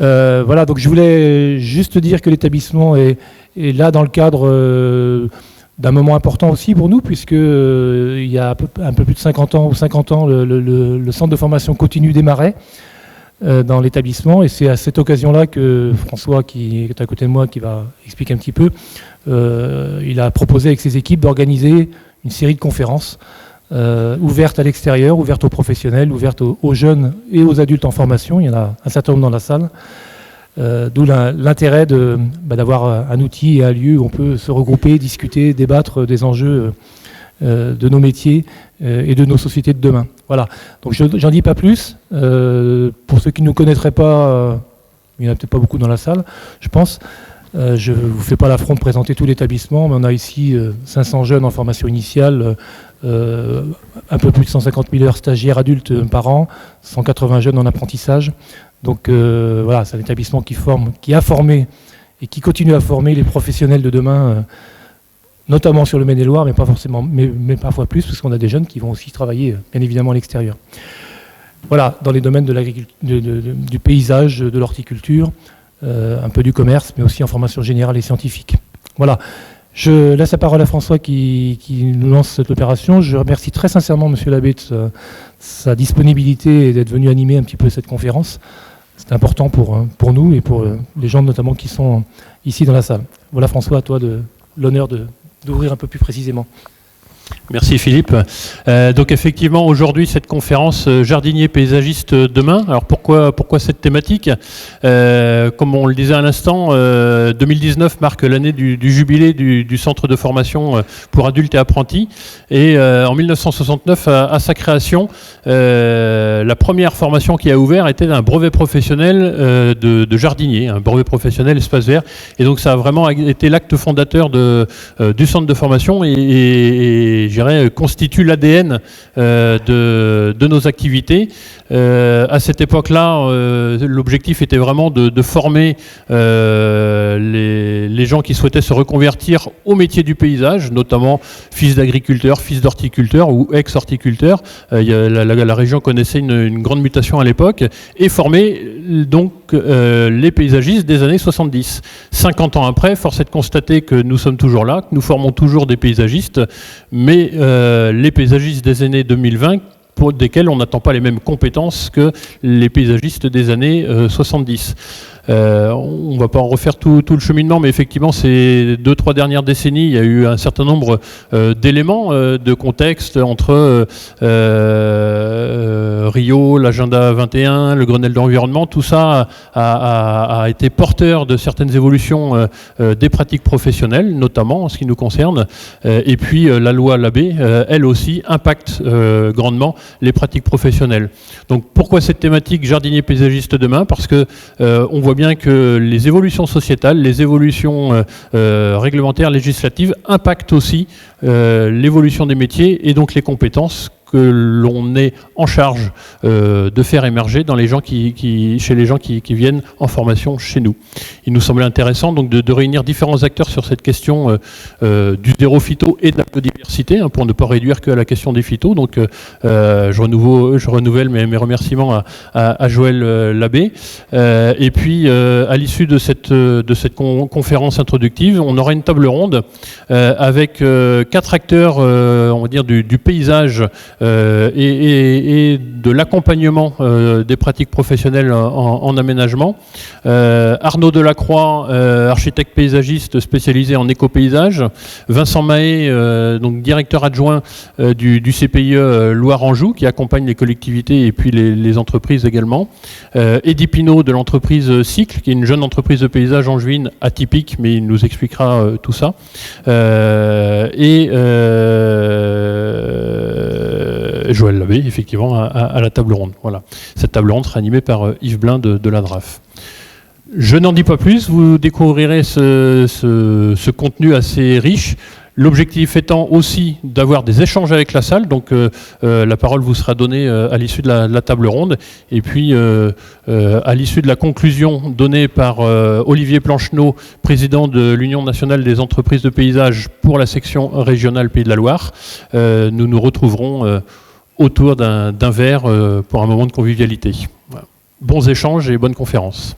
Voilà, donc je voulais juste dire que l'établissement est là dans le cadre d'un moment important aussi pour nous, puisque il y a un peu plus de 50 ans, le centre de formation continue démarrait dans l'établissement, et c'est à cette occasion-là que François, qui est à côté de moi, qui va expliquer un petit peu, il a proposé avec ses équipes d'organiser une série de conférences ouvertes à l'extérieur, ouvertes aux professionnels, ouvertes aux jeunes et aux adultes en formation. Il y en a un certain nombre dans la salle. D'où l'intérêt d'avoir un outil et un lieu où on peut se regrouper, discuter, débattre des enjeux de nos métiers et de nos sociétés de demain. Voilà, donc j'en dis pas plus. Pour ceux qui ne nous connaîtraient pas, il n'y en a peut-être pas beaucoup dans la salle, je pense. Je ne vous fais pas l'affront de présenter tout l'établissement, mais on a ici 500 jeunes en formation initiale, un peu plus de 150 000 heures stagiaires adultes par an, 180 jeunes en apprentissage. Donc voilà, c'est un établissement qui a formé et qui continue à former les professionnels de demain, notamment sur le Maine-et-Loire, mais pas forcément, mais parfois plus, parce qu'on a des jeunes qui vont aussi travailler, bien évidemment, à l'extérieur. Voilà, dans les domaines de l'agriculture, du paysage, de l'horticulture, un peu du commerce, mais aussi en formation générale et scientifique. Voilà. Je laisse la parole à François qui nous lance cette opération. Je remercie très sincèrement M. l'abbé de sa disponibilité et d'être venu animer un petit peu cette conférence. C'est important pour nous et pour les gens notamment qui sont ici dans la salle. Voilà François, à toi l'honneur d'ouvrir un peu plus précisément. Merci Philippe. Donc effectivement aujourd'hui cette conférence jardinier paysagiste demain. Alors pourquoi cette thématique comme on le disait à l'instant, 2019 marque l'année du jubilé du centre de formation pour adultes et apprentis. Et en 1969 à sa création, la première formation qui a ouvert était un brevet professionnel de jardinier, un brevet professionnel espace vert. Et donc ça a vraiment été l'acte fondateur du centre de formation et je dirais, constitue l'ADN de nos activités. À cette époque-là, l'objectif était vraiment de former les gens qui souhaitaient se reconvertir au métier du paysage, notamment fils d'agriculteurs, fils d'horticulteurs ou ex-horticulteurs. La région connaissait une grande mutation à l'époque et former donc les paysagistes des années 70. 50 ans après, force est de constater que nous sommes toujours là, que nous formons toujours des paysagistes, mais les paysagistes des années 2020, pour desquels on n'attend pas les mêmes compétences que les paysagistes des années 70. On ne va pas en refaire tout le cheminement, mais effectivement, ces 2-3 dernières décennies, il y a eu un certain nombre d'éléments de contexte entre Rio, l'agenda 21, le Grenelle de l'environnement. Tout ça a été porteur de certaines évolutions des pratiques professionnelles, notamment en ce qui nous concerne. Et puis la loi Labbé, elle aussi, impacte grandement les pratiques professionnelles. Donc pourquoi cette thématique jardinier paysagiste demain ? Parce que on voit bien que les évolutions sociétales, les évolutions réglementaires, législatives impactent aussi l'évolution des métiers et donc les compétences que l'on est en charge de faire émerger dans les gens chez les gens qui viennent en formation chez nous. Il nous semblait intéressant donc de réunir différents acteurs sur cette question du zéro phyto et de la biodiversité, pour ne pas réduire que à la question des phytos. Donc je renouvelle mes remerciements à Joël Labbé. Et puis à l'issue de cette conférence introductive, on aura une table ronde avec 4 acteurs, on va dire du paysage et de l'accompagnement des pratiques professionnelles en aménagement. Arnaud Delacroix, architecte paysagiste spécialisé en éco-paysage. Vincent Mahé, donc directeur adjoint du CPIE Loire-Anjou, qui accompagne les collectivités et puis les entreprises également. Eddy Pinault de l'entreprise Cycle, qui est une jeune entreprise de paysage angevine atypique, mais il nous expliquera tout ça. Joël Labbé, effectivement, à la table ronde. Voilà. Cette table ronde sera animée par Yves Blin de l'ADRAF. Je n'en dis pas plus, vous découvrirez ce contenu assez riche. L'objectif étant aussi d'avoir des échanges avec la salle, donc la parole vous sera donnée à l'issue de la table ronde, et puis à l'issue de la conclusion donnée par Olivier Plancheneau, président de l'Union nationale des entreprises de paysage pour la section régionale Pays de la Loire, nous nous retrouverons autour d'un verre pour un moment de convivialité. Voilà. Bons échanges et bonne conférence.